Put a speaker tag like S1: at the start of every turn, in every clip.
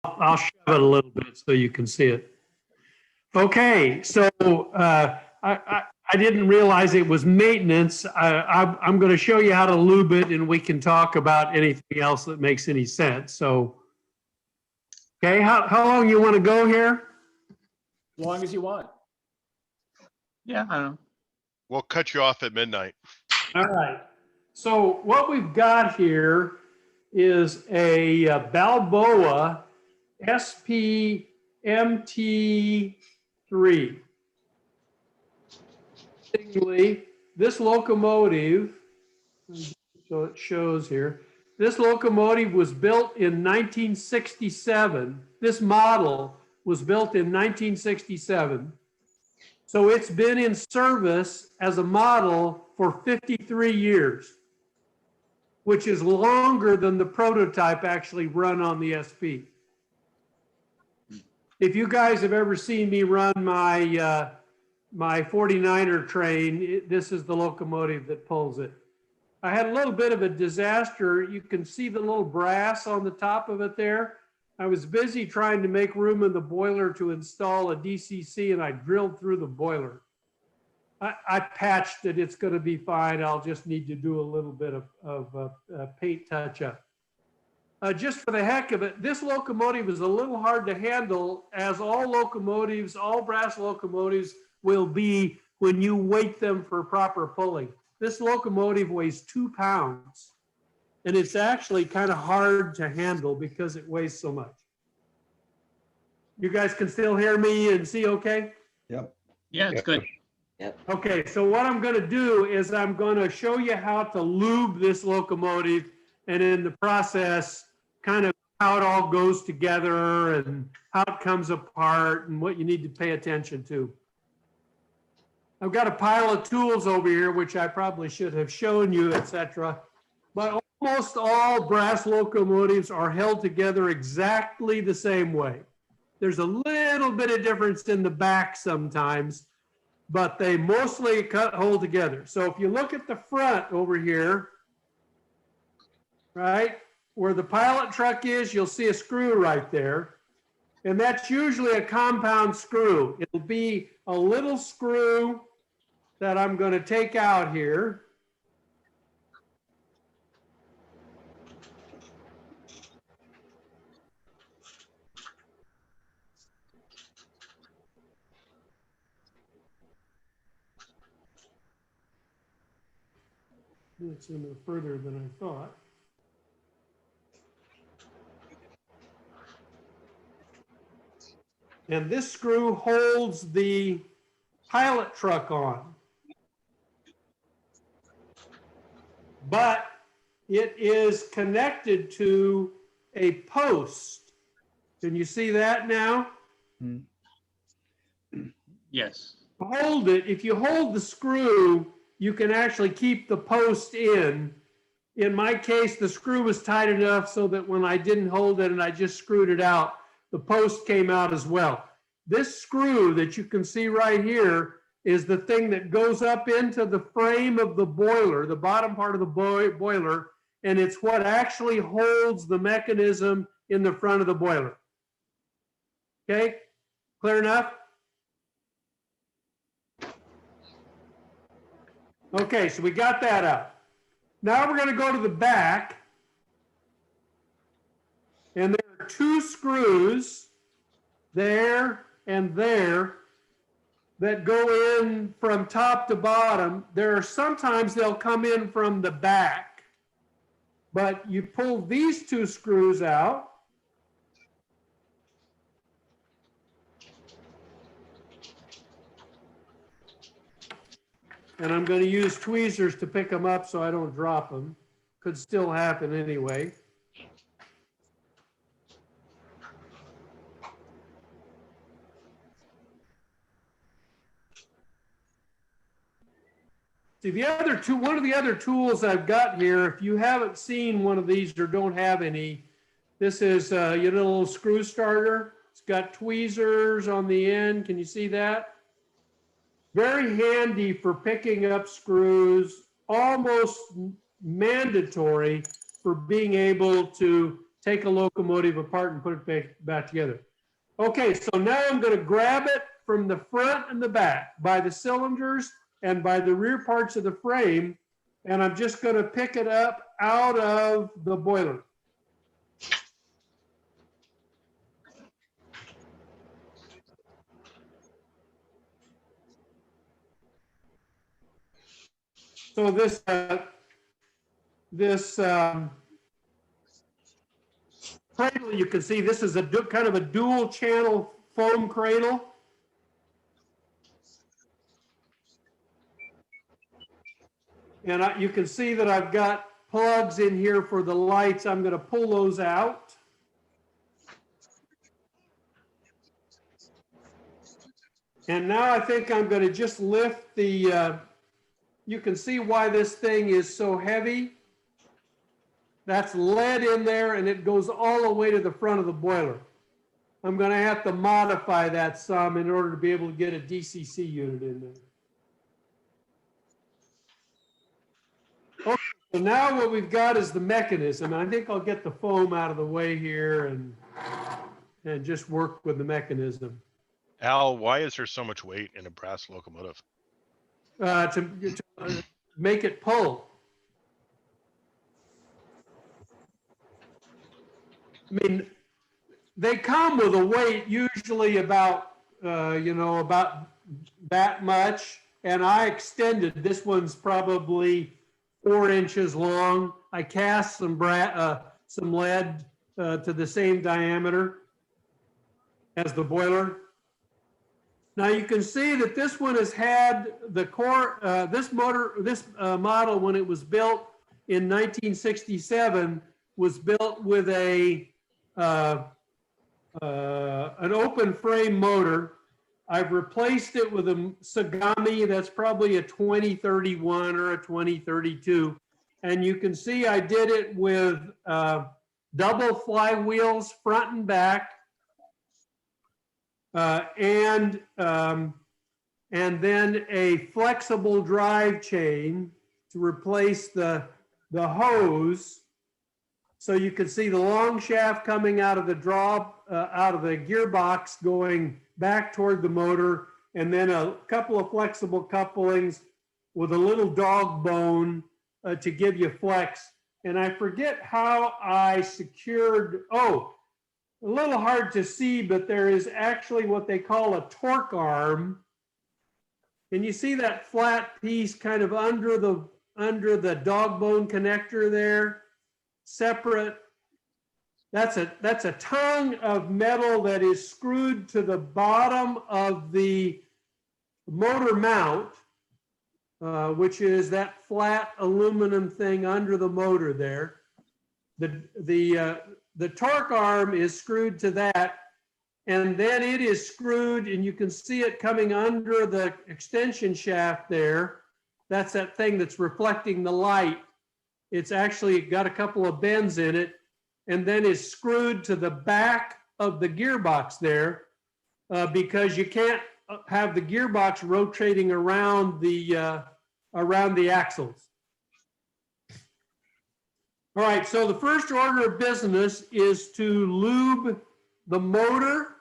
S1: I'll shove it a little bit so you can see it. Okay, so I didn't realize it was maintenance. I'm going to show you how to lube it, and we can talk about anything else that makes any sense. So, okay, how long you want to go here?
S2: As long as you want.
S3: Yeah, I don't know.
S4: We'll cut you off at midnight.
S1: All right. So what we've got here is a Balboa SPMT3. Interestingly, this locomotive, so it shows here, this locomotive was built in 1967. This model was built in 1967. So it's been in service as a model for 53 years, which is longer than the prototype actually run on the SP. If you guys have ever seen me run my 49er train, this is the locomotive that pulls it. I had a little bit of a disaster. You can see the little brass on the top of it there. I was busy trying to make room in the boiler to install a DCC, and I drilled through the boiler. I patched it. It's going to be fine. I'll just need to do a little bit of paint touch-up. Just for the heck of it, this locomotive is a little hard to handle, as all locomotives, all brass locomotives will be when you weight them for proper pulling. This locomotive weighs 2 pounds, and it's actually kind of hard to handle because it weighs so much. You guys can still hear me and see okay?
S5: Yep.
S3: Yeah, it's good.
S1: Okay, so what I'm going to do is I'm going to show you how to lube this locomotive, and in the process, kind of how it all goes together and how it comes apart and what you need to pay attention to. I've got a pile of tools over here, which I probably should have shown you, etc. But almost all brass locomotives are held together exactly the same way. There's a little bit of difference in the back sometimes, but they mostly hold together. So if you look at the front over here, right, where the pilot truck is, you'll see a screw right there. And that's usually a compound screw. It'll be a little screw that I'm going to take out here. It's in there further than I thought. And this screw holds the pilot truck on. But it is connected to a post. Can you see that now?
S3: Yes.
S1: Hold it. If you hold the screw, you can actually keep the post in. In my case, the screw was tight enough so that when I didn't hold it and I just screwed it out, the post came out as well. This screw that you can see right here is the thing that goes up into the frame of the boiler, the bottom part of the boiler, and it's what actually holds the mechanism in the front of the boiler. Okay, clear enough? Okay, so we got that out. Now we're going to go to the back, and there are 2 screws there and there that go in from top to bottom. There are sometimes they'll come in from the back, but you pull these 2 screws out. And I'm going to use tweezers to pick them up so I don't drop them. Could still happen anyway. See, one of the other tools I've got here, if you haven't seen one of these or don't have any, this is your little screw starter. It's got tweezers on the end. Can you see that? Very handy for picking up screws, almost mandatory for being able to take a locomotive apart and put it back together. Okay, so now I'm going to grab it from the front and the back by the cylinders and by the rear parts of the frame, and I'm just going to pick it up out of the boiler. So this cradle, you can see this is a kind of a dual channel foam cradle. And you can see that I've got plugs in here for the lights. I'm going to pull those out. And now I think I'm going to just lift the, you can see why this thing is so heavy. That's lead in there and it goes all the way to the front of the boiler. I'm going to have to modify that some in order to be able to get a DCC unit in there. Okay, so now what we've got is the mechanism. I think I'll get the foam out of the way here and just work with the mechanism.
S4: Al, why is there so much weight in a brass locomotive?
S1: To make it pull. I mean, they come with a weight usually about, about that much. And I extended, this one's probably 4 inches long. I cast some lead to the same diameter as the boiler. Now you can see that this one has had the core, this model when it was built in 1967 was built with an open frame motor. I've replaced it with a Sagami that's probably a 2031 or a 2032. And you can see I did it with double flywheels front and back. And then a flexible drive chain to replace the hose. So you can see the long shaft coming out of the out of the gearbox going back toward the motor, and then a couple of flexible couplings with a little dog bone to give you flex. And I forget how I secured, a little hard to see, but there is actually what they call a torque arm. And you see that flat piece kind of under the dog bone connector there, separate. That's a tongue of metal that is screwed to the bottom of the motor mount, which is that flat aluminum thing under the motor there. The torque arm is screwed to that, and then it is screwed, and you can see it coming under the extension shaft there. That's that thing that's reflecting the light. It's actually got a couple of bends in it, and then is screwed to the back of the gearbox there because you can't have the gearbox rotating around the axles. All right, so the first order of business is to lube the motor.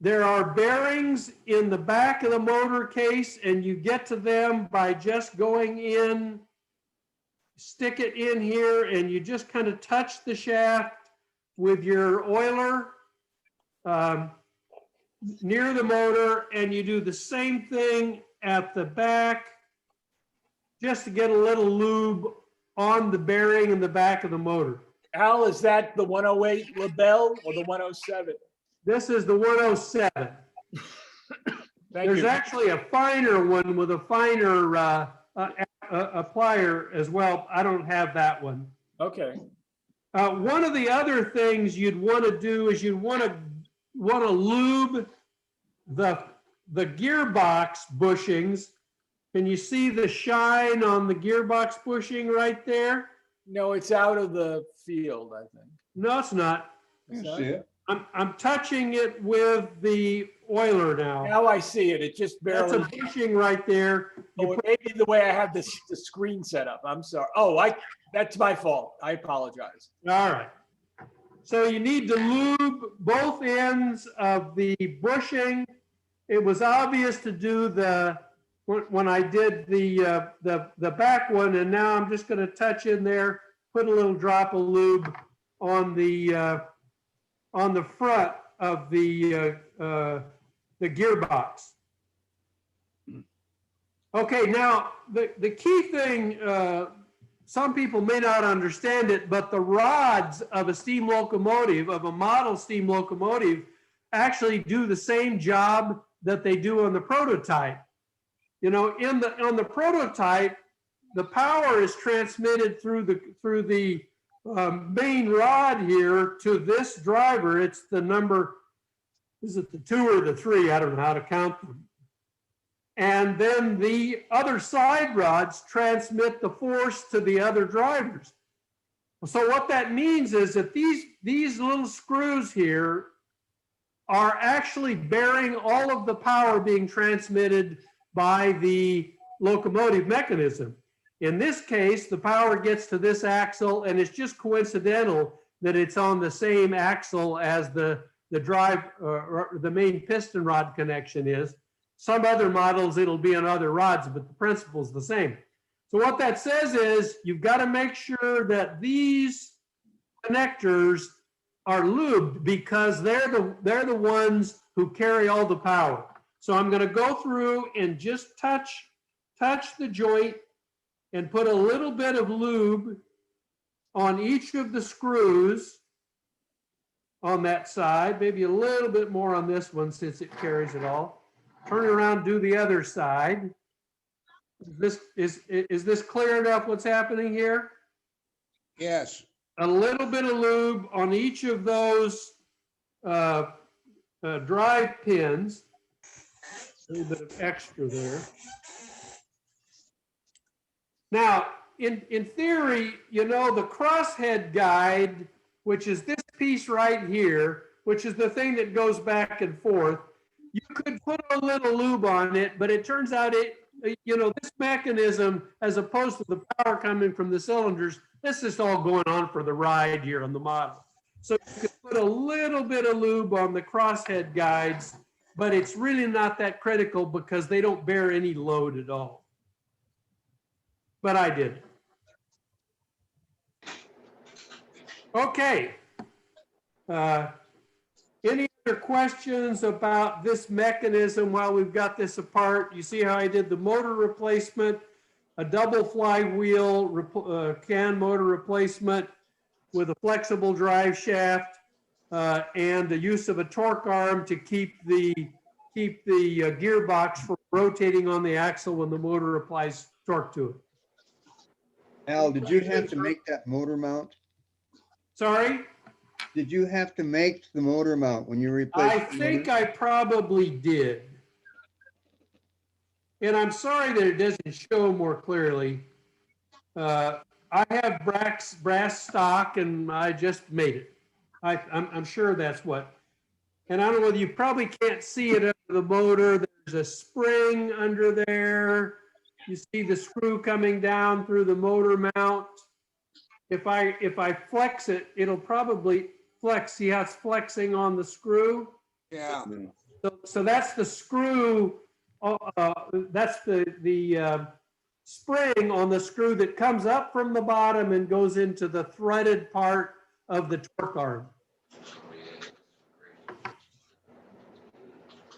S1: There are bearings in the back of the motor case, and you get to them by just going in, stick it in here, and you just kind of touch the shaft with your oiler near the motor, and you do the same thing at the back just to get a little lube on the bearing in the back of the motor.
S2: Al, is that the 108 Labelle or the 107?
S1: This is the 107. There's actually a finer one with a finer applier as well. I don't have that one.
S2: Okay.
S1: One of the other things you'd want to do is you'd want to lube the gearbox bushings. Can you see the shine on the gearbox bushing right there?
S2: No, it's out of the field, I think.
S1: No, it's not.
S2: It's
S5: You
S2: not?
S5: see it?
S1: I'm touching it with the oiler now.
S2: Now I see it. It just
S1: That's
S2: barely.
S1: a bushing right there.
S2: Oh, it may be the way I have the screen set up. I'm sorry. Oh, that's my fault. I apologize.
S1: All right. So you need to lube both ends of the bushing. It was obvious to do when I did the back one, and now I'm just going to touch in there, put a little drop of lube on the front of the gearbox. Okay, now the key thing, some people may not understand it, but the rods of a steam locomotive, of a model steam locomotive, actually do the same job that they do on the prototype. You know, on the prototype, the power is transmitted through the main rod here to this driver. It's the number, is it the 2 or the 3? I don't know how to count them. And then the other side rods transmit the force to the other drivers. So what that means is that these little screws here are actually bearing all of the power being transmitted by the locomotive mechanism. In this case, the power gets to this axle, and it's just coincidental that it's on the same axle as the drive, or the main piston rod connection is. Some other models, it'll be on other rods, but the principle's the same. So what that says is you've got to make sure that these connectors are lubed, because they're the ones who carry all the power. So I'm going to go through and just touch the joint and put a little bit of lube on each of the screws on that side, maybe a little bit more on this one since it carries it all. Turn around, do the other side. Is this clear enough what's happening here?
S5: Yes.
S1: A little bit of lube on each of those drive pins. A little bit of extra there. Now, in theory, you know, the crosshead guide, which is this piece right here, which is the thing that goes back and forth, you could put a little lube on it, but it turns out this mechanism, as opposed to the power coming from the cylinders, this is all going on for the ride here on the model. So you could put a little bit of lube on the crosshead guides, but it's really not that critical because they don't bear any load at all. But I did. Okay. Any other questions about this mechanism while we've got this apart? You see how I did the motor replacement, a double flywheel can motor replacement with a flexible drive shaft, and the use of a torque arm to keep the gearbox from rotating on the axle when the motor applies torque to it.
S6: Al, did you have to make that motor mount?
S1: Sorry?
S6: Did you have to make the motor mount when you replaced
S1: I
S6: the
S1: think
S6: motor?
S1: I probably did. And I'm sorry that it doesn't show more clearly. I have brass stock and I just made it. I'm sure that's what. And I don't know whether you probably can't see it under the motor. There's a spring under there. You see the screw coming down through the motor mount. If I flex it, it'll probably flex. See how it's flexing on the screw?
S5: Yeah.
S1: So that's the screw. That's the spring on the screw that comes up from the bottom and goes into the threaded part of the torque arm.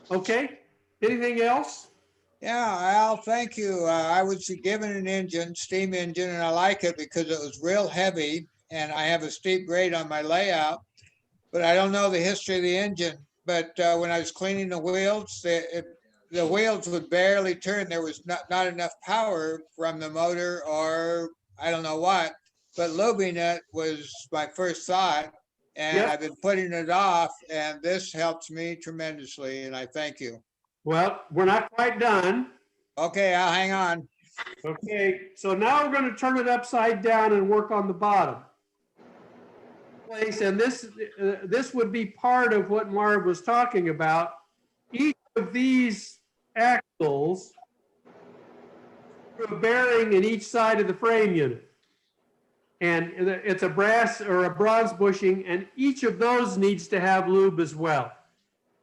S1: Okay. Anything else?
S5: Yeah, Al, thank you. I was given an engine, steam engine, and I like it because it was real heavy and I have a steep grade on my layout, but I don't know the history of the engine. But when I was cleaning the wheels, the wheels would barely turn. There was not enough power from the motor, or I don't know what, but lubing it was my first thought. And
S1: Yep.
S5: I've been putting it off, and this helps me tremendously, and I thank you.
S1: Well, we're not quite done.
S5: Okay, I'll hang on.
S1: Okay, so now we're going to turn it upside down and work on the bottom. And this would be part of what Marv was talking about. Each of these axles have a bearing in each side of the frame unit. And it's a brass or a bronze bushing, and each of those needs to have lube as well.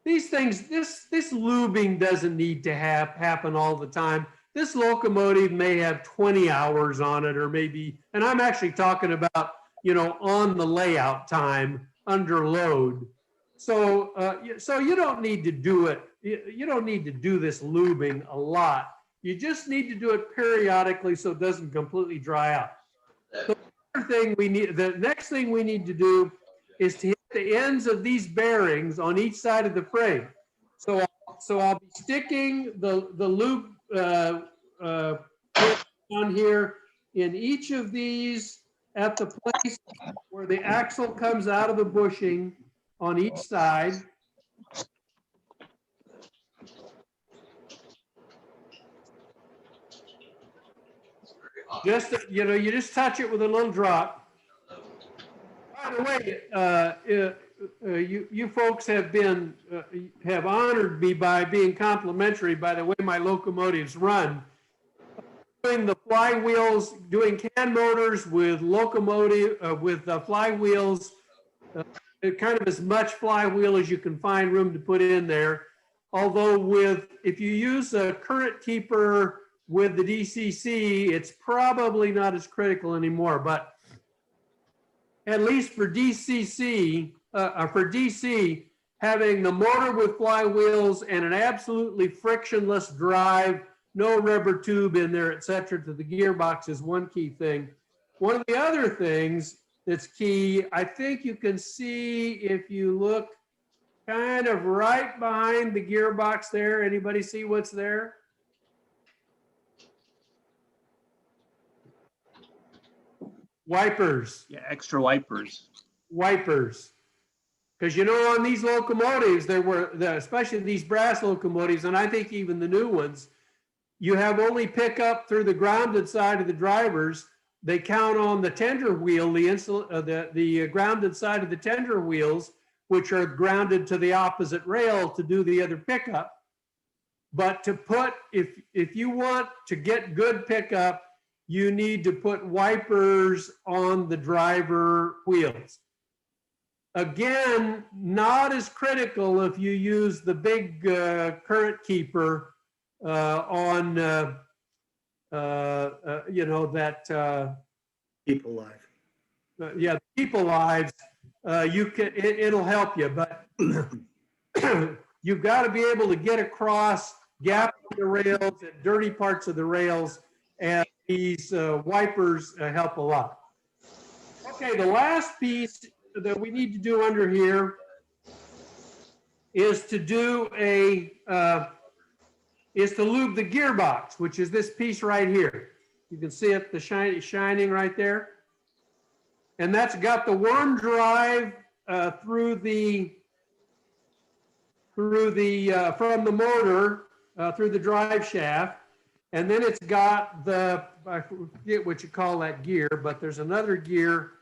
S1: These things, this lubing doesn't need to happen all the time. This locomotive may have 20 hours on it, or maybe, and I'm actually talking about, on the layout time under load. So you don't need to do it. You don't need to do this lubing a lot. You just need to do it periodically so it doesn't completely dry out. The next thing we need to do is to hit the ends of these bearings on each side of the frame. So I'll be sticking the loop down here in each of these at the place where the axle comes out of the bushing on each side. Just, you just touch it with a little drop. By the way, you folks have honored me by being complimentary by the way my locomotives run. Doing the flywheels, doing can motors with flywheels, kind of as much flywheel as you can find room to put in there. Although if you use a current keeper with the DCC, it's probably not as critical anymore, but at least for DC, having the motor with flywheels and an absolutely frictionless drive, no rubber tube in there, et cetera, to the gearbox is one key thing. One of the other things that's key, I think you can see if you look kind of right behind the gearbox there. Anybody see what's there? Wipers.
S3: Yeah, extra wipers.
S1: Wipers. Because on these locomotives, especially these brass locomotives, and I think even the new ones, you have only pickup through the grounded side of the drivers. They count on the tender wheel, the grounded side of the tender wheels, which are grounded to the opposite rail to do the other pickup. But if you want to get good pickup, you need to put wipers on the driver wheels. Again, not as critical if you use the big current keeper on,
S6: Keep alive.
S1: keep alive. It'll help you, but you've got to be able to get across gaps in the rails and dirty parts of the rails, and these wipers help a lot. Okay, the last piece that we need to do under here is to lube the gearbox, which is this piece right here. You can see it, the shining right there. And that's got the worm drive from the motor through the drive shaft. And then it's got I forget what you call that gear, but there's another gear,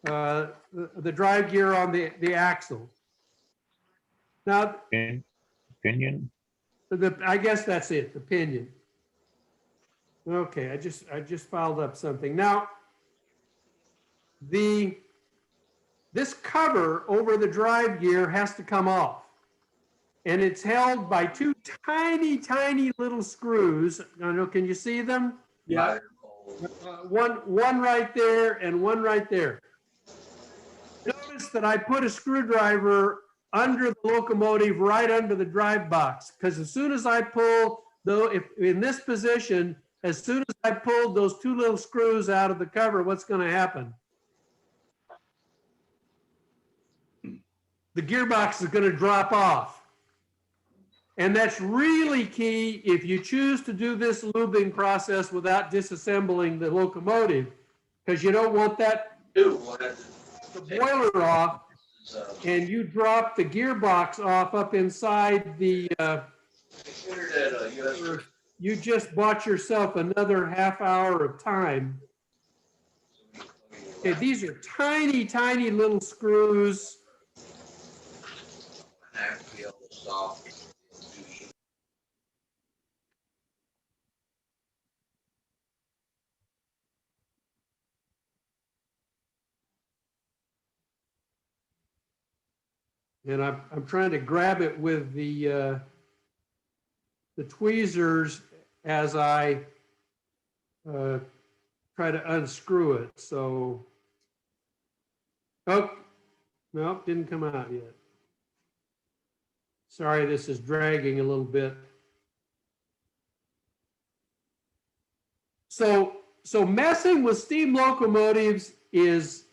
S1: the drive gear on the axle. Now,
S7: Pinion.
S1: I guess that's it, the pinion. Okay, I just filed up something. Now, this cover over the drive gear has to come off. And it's held by two tiny, tiny little screws. I don't know, can you see them?
S2: Yeah.
S1: One right there and one right there. Notice that I put a screwdriver under the locomotive, right under the drive box, because as soon as I pull, if in this position, as soon as I pulled those two little screws out of the cover, what's going to happen? The gearbox is going to drop off. And that's really key if you choose to do this lubing process without disassembling the locomotive, because you don't want the boiler off and you drop the gearbox off up inside the, you just bought yourself another half hour of time. Okay, these are tiny, tiny little screws. And I'm trying to grab it with the tweezers as I try to unscrew it. So, oh, no, didn't come out yet. Sorry, this is dragging a little bit. So messing with steam locomotives is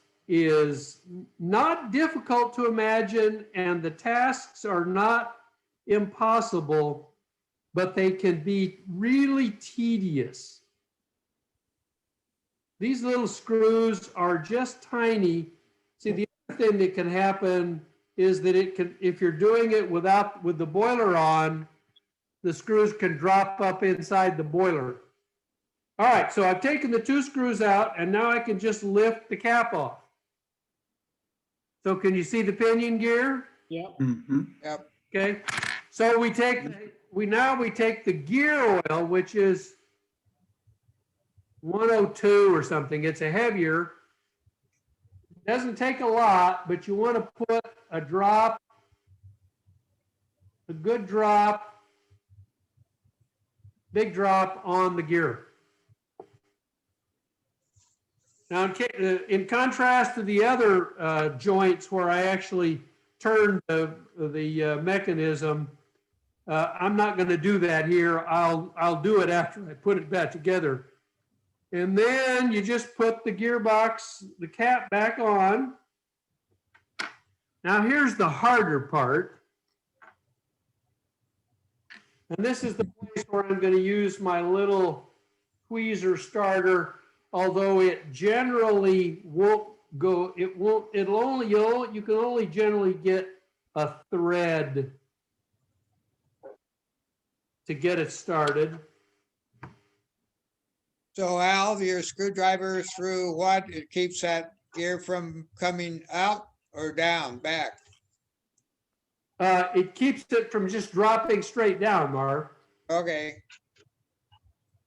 S1: not difficult to imagine, and the tasks are not impossible, but they can be really tedious. These little screws are just tiny. See, the other thing that can happen is that it can, if you're doing it with the boiler on, the screws can drop up inside the boiler. All right, so I've taken the 2 screws out, and now I can just lift the cap off. So can you see the pinion gear?
S2: Yeah.
S5: Yep.
S1: Okay, so we take the gear oil, which is 102 or something. It's a heavier. Doesn't take a lot, but you want to put a good drop, big drop on the gear. Now, in contrast to the other joints where I actually turn the mechanism, I'm not going to do that here. I'll do it after I put it back together. And then you just put the gearbox, the cap back on. Now here's the harder part. And this is the place where I'm going to use my little tweezer starter, although it generally won't go, you can only generally get a thread to get it started.
S5: So Al, your screwdriver through what? It keeps that gear from coming out or down, back?
S1: It keeps it from just dropping straight down, Marv,
S5: Okay,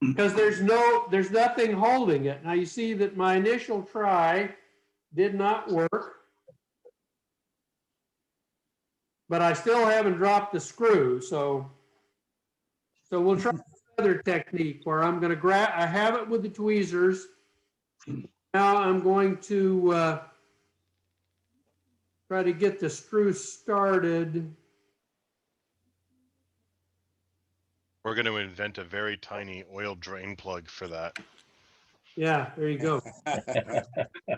S1: because there's nothing holding it. Now you see that my initial try did not work, but I still haven't dropped the screw. So we'll try another technique where I'm going to grab, I have it with the tweezers. Now I'm going to try to get the screw started.
S4: We're going to invent a very tiny oil drain plug for that.
S1: Yeah, there you go.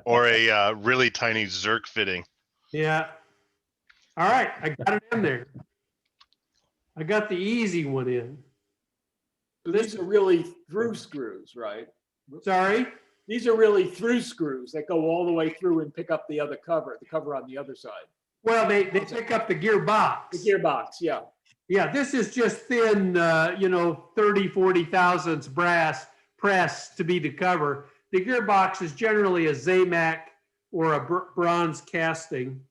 S4: Or a really tiny Zerk fitting.
S1: Yeah. All right, I got it in there. I got the easy one in.
S2: So these are really through screws, right?
S1: Sorry?
S2: These are really through screws that go all the way through and pick up the other cover, the cover on the other side.
S1: Well, they pick up the gearbox.
S2: The gearbox, yeah.
S1: Yeah, this is just thin, 30, 40 thousandths brass press to be the cover. The gearbox is generally a Zamac or a bronze casting.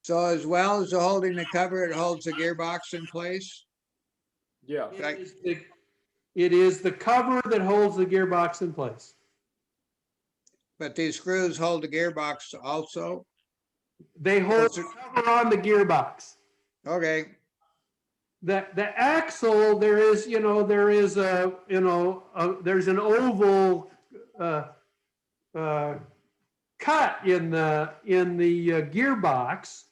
S5: so as well as holding the cover, it holds the gearbox in place?
S2: Yeah.
S1: It is the cover that holds the gearbox in place.
S5: But these screws hold the gearbox also?
S1: They hold the cover on the gearbox.
S5: Okay,
S1: The axle, there's an oval cut in the gearbox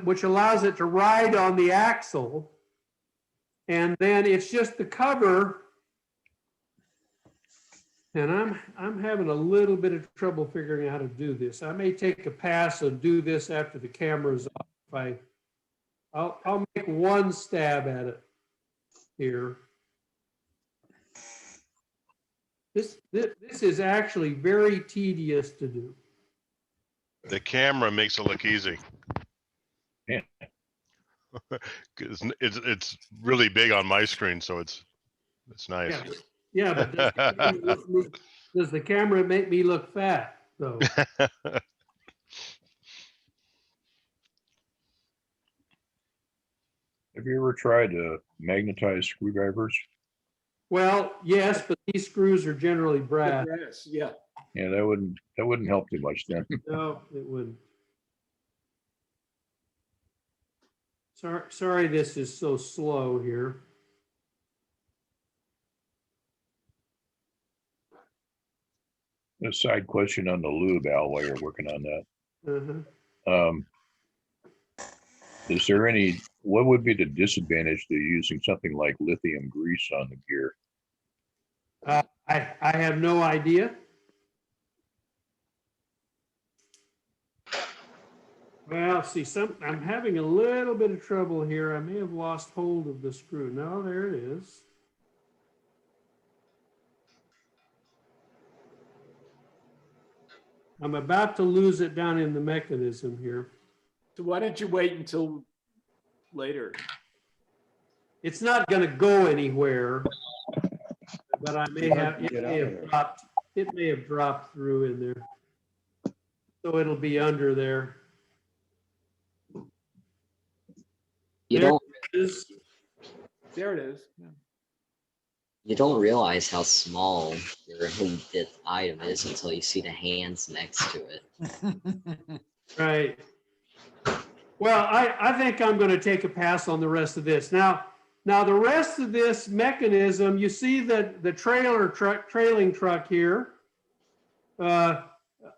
S1: which allows it to ride on the axle, and then it's just the cover. And I'm having a little bit of trouble figuring out how to do this. I may take a pass and do this after the camera's off. I'll make one stab at it here. This is actually very tedious to do.
S4: The camera makes it look easy.
S7: Yeah.
S4: 'Cause it's really big on my screen, so it's nice.
S1: Yeah, but does the camera make me look fat, though?
S7: Have you ever tried magnetized screwdrivers?
S1: Well, yes, but these screws are generally brass.
S2: Brass, yeah.
S7: Yeah, that wouldn't help too much then.
S1: No, it wouldn't. Sorry this is so slow here.
S7: A side question on the lube, Al, while you're working on that.
S1: Uh-huh.
S7: Is there what would be the disadvantage to using something like lithium grease on the gear?
S1: I have no idea. Well, see, I'm having a little bit of trouble here. I may have lost hold of the screw. No, there it is. I'm about to lose it down in the mechanism here.
S2: So why don't you wait until later?
S1: It's not going to go anywhere, but I may have,
S6: Get out of there.
S1: it may have dropped through in there. So it'll be under there.
S8: You
S1: There
S8: don't
S1: it is.
S2: There it is. Yeah.
S8: you don't realize how small your hidden item is until you see the hands next to it.
S1: Right. Well, I think I'm going to take a pass on the rest of this. Now the rest of this mechanism, you see that the trailing truck here,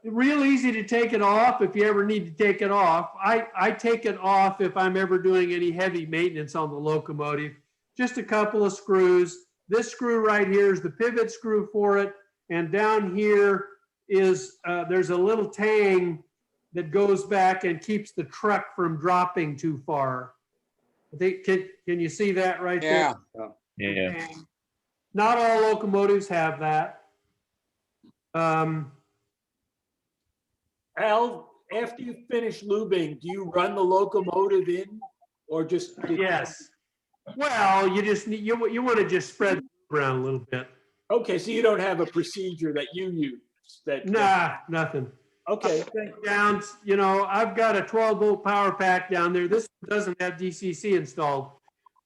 S1: real easy to take it off if you ever need to take it off. I take it off if I'm ever doing any heavy maintenance on the locomotive. Just a couple of screws. This screw right here is the pivot screw for it. And down here is, there's a little tang that goes back and keeps the truck from dropping too far. I think, can you see that right there?
S5: Yeah.
S7: Yeah.
S1: Not all locomotives have that.
S2: Al, after you finish lubing, do you run the locomotive in or just?
S1: Yes. Well, you just need, you want to just spread it around a little bit.
S2: Okay, so you don't have a procedure that you use that?
S1: Nah, nothing.
S2: Okay,
S1: Down, you know, I've got a 12-volt power pack down there. This doesn't have DCC installed.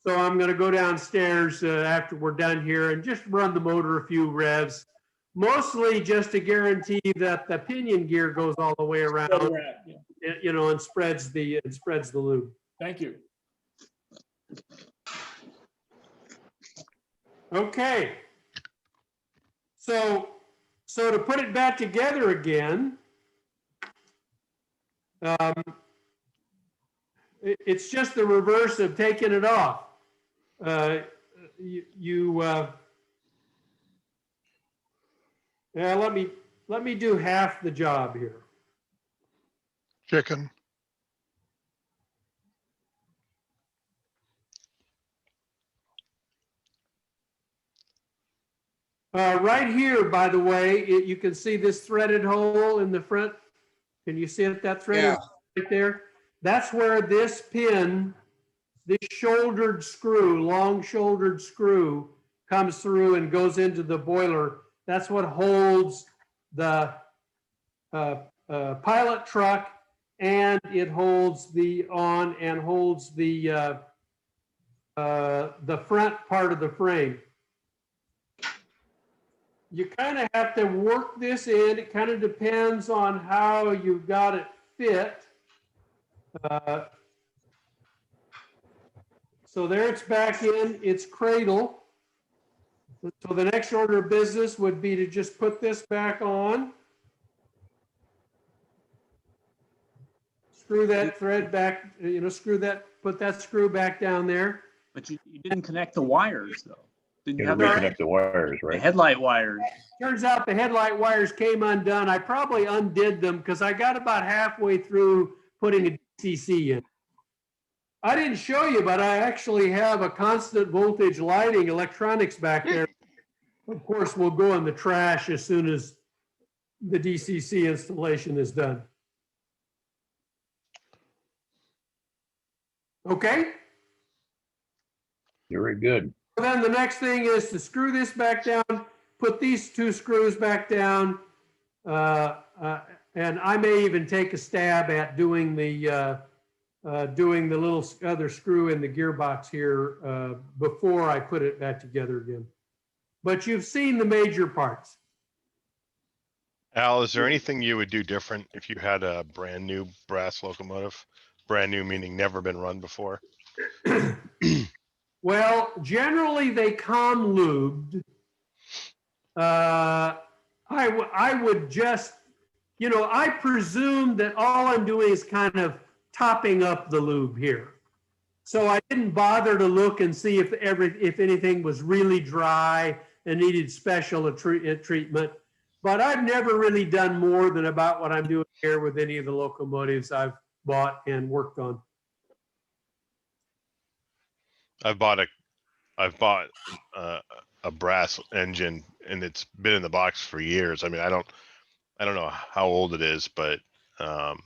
S1: So I'm going to go downstairs after we're done here and just run the motor a few revs, mostly just to guarantee that the pinion gear goes all the way around,
S2: yeah.
S1: you know, and spreads the lube.
S2: Thank you.
S1: Okay. So to put it back together again, it's just the reverse of taking it off. Let me do half the job here.
S9: Chicken.
S1: Right here, by the way, you can see this threaded hole in the front. Can you see it? That threaded hole right there? That's where this pin, this shouldered screw, long shouldered screw, comes through and goes into the boiler. That's what holds the pilot truck, and it holds the front part of the frame. You kind of have to work this in. It kind of depends on how you've got it fit. So there it's back in its cradle. So the next order of business would be to just put this back on. Screw that thread back, you know, put that screw back down there.
S3: But you didn't connect the wires though. Didn't you
S7: You
S3: have
S7: gotta reconnect the wires,
S3: the
S7: right?
S3: headlight wires?
S1: Turns out the headlight wires came undone. I probably undid them because I got about halfway through putting a DCC in. I didn't show you, but I actually have a constant voltage lighting electronics back there. Of course, we'll go in the trash as soon as the DCC installation is done. Okay?
S7: Very good.
S1: Then the next thing is to screw this back down, put these two screws back down, and I may even take a stab at doing the little other screw in the gearbox here before I put it back together again. but you've seen the major parts.
S4: Al, is there anything you would do different if you had a brand new brass locomotive? Brand new meaning never been run before?
S1: Well, generally they come lubed. I would just, I presume that all I'm doing is kind of topping up the lube here. So I didn't bother to look and see if anything was really dry and needed special treatment. But I've never really done more than about what I'm doing here with any of the locomotives I've bought and worked on.
S4: I've bought a brass engine and it's been in the box for years. I mean, I don't know how old it is, but I'm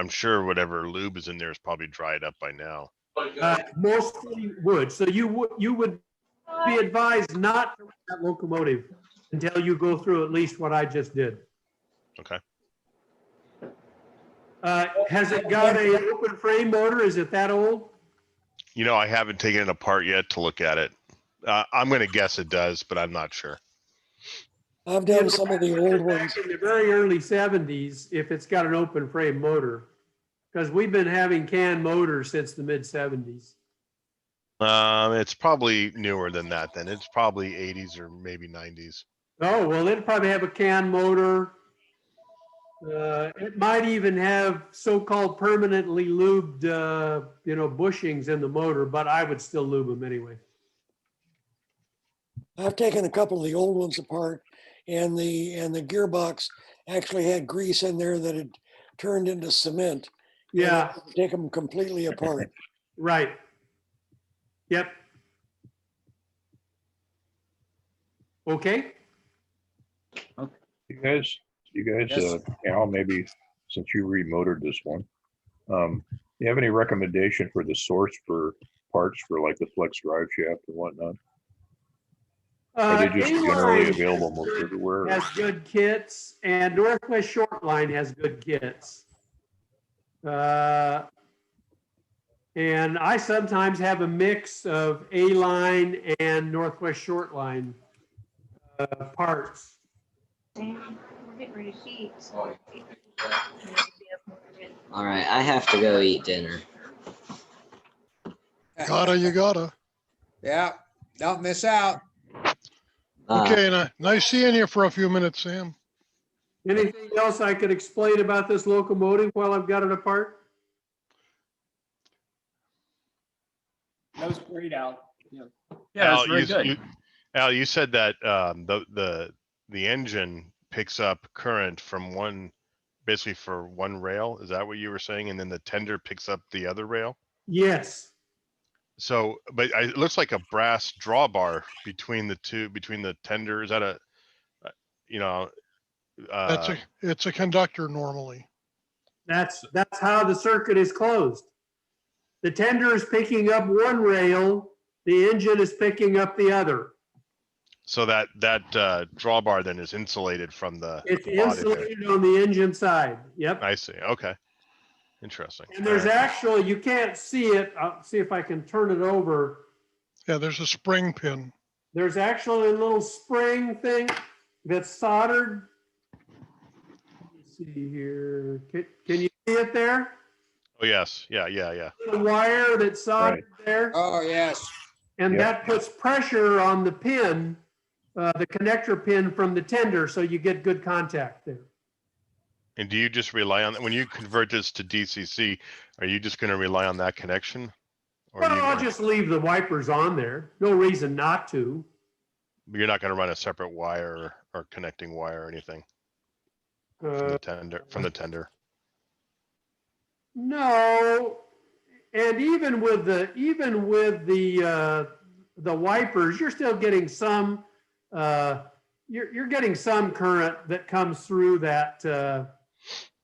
S4: sure whatever lube is in there is probably dried up by now.
S1: Mostly would. So you would be advised not to run that locomotive until you go through at least what I just did.
S4: Okay.
S1: Has it got a open frame motor? Is it that old?
S4: I haven't taken it apart yet to look at it. I'm going to guess it does, but I'm not sure.
S9: I've done some of the old ones.
S1: In the very early 70s, if it's got an open frame motor, because we've been having canned motors since the mid 70s.
S4: It's probably newer than that then. It's probably 80s or maybe 90s.
S1: Oh, well, it'd probably have a canned motor. It might even have so-called permanently lubed, bushings in the motor, but I would still lube them anyway.
S9: I've taken a couple of the old ones apart, and the gearbox actually had grease in there that had turned into cement.
S1: Yeah.
S9: Take them completely apart.
S1: Right. Yep. Okay.
S7: You guys,
S2: Yes.
S7: Al, maybe since you remotored this one, you have any recommendation for the source for parts for like the flex drive shaft and whatnot? Are they just generally available most everywhere?
S1: Has good kits, and Northwest Shortline has good kits. And I sometimes have a mix of A-line and Northwest Shortline parts.
S10: Sam, we're getting ready to eat.
S8: All right, I have to go eat dinner.
S11: You gotta.
S5: Yeah, don't miss out.
S11: Okay, nice seeing you for a few minutes, Sam.
S1: Anything else I could explain about this locomotive while I've got it apart?
S2: That was great, Al. Yeah.
S3: Yeah, that's very good.
S4: Al, you said that the engine picks up current from basically for one rail. Is that what you were saying? And then the tender picks up the other rail?
S1: Yes.
S4: So, but it looks like a brass drawbar between the two, between the tender. Is that
S11: It's a conductor normally.
S1: That's how the circuit is closed. The tender is picking up one rail, the engine is picking up the other.
S4: so that drawbar then is insulated from the
S1: It's
S4: body there.
S1: insulated on the engine side. Yep.
S4: I see. Okay. Interesting.
S1: And there's
S4: All right.
S1: actually, you can't see it. I'll see if I can turn it over.
S11: Yeah, there's a spring pin.
S1: There's actually a little spring thing that's soldered. Let's see here. Can you see it there?
S4: Oh, yes. Yeah.
S1: The wire that's soldered there.
S5: Oh, yes.
S1: And
S7: Yep.
S1: that puts pressure on the pin, the connector pin from the tender, so you get good contact there.
S4: And do you just rely on that when you convert this to DCC? Are you just going to rely on that connection? Or
S1: Well,
S4: are you
S1: I'll
S4: gonna-
S1: just leave the wipers on there. No reason not to.
S4: you're not going to run a separate wire or connecting wire or anything from the tender?
S1: No, and even with the wipers, you're still getting some. You're getting some current that comes through the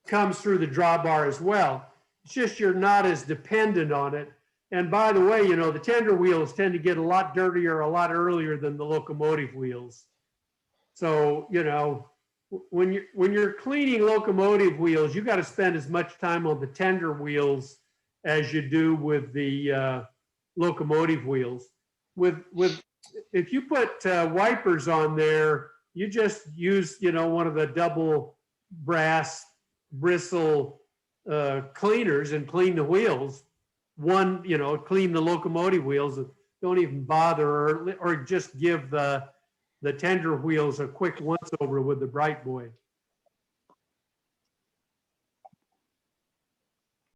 S1: drawbar as well. It's just you're not as dependent on it. And by the way, the tender wheels tend to get a lot dirtier a lot earlier than the locomotive wheels. So when you're cleaning locomotive wheels, you got to spend as much time on the tender wheels as you do with the locomotive wheels. With if you put wipers on there, you just use, one of the double brass bristle cleaners and clean the wheels. Clean the locomotive wheels. Don't even bother or just give the tender wheels a quick once over with the Bright Boy.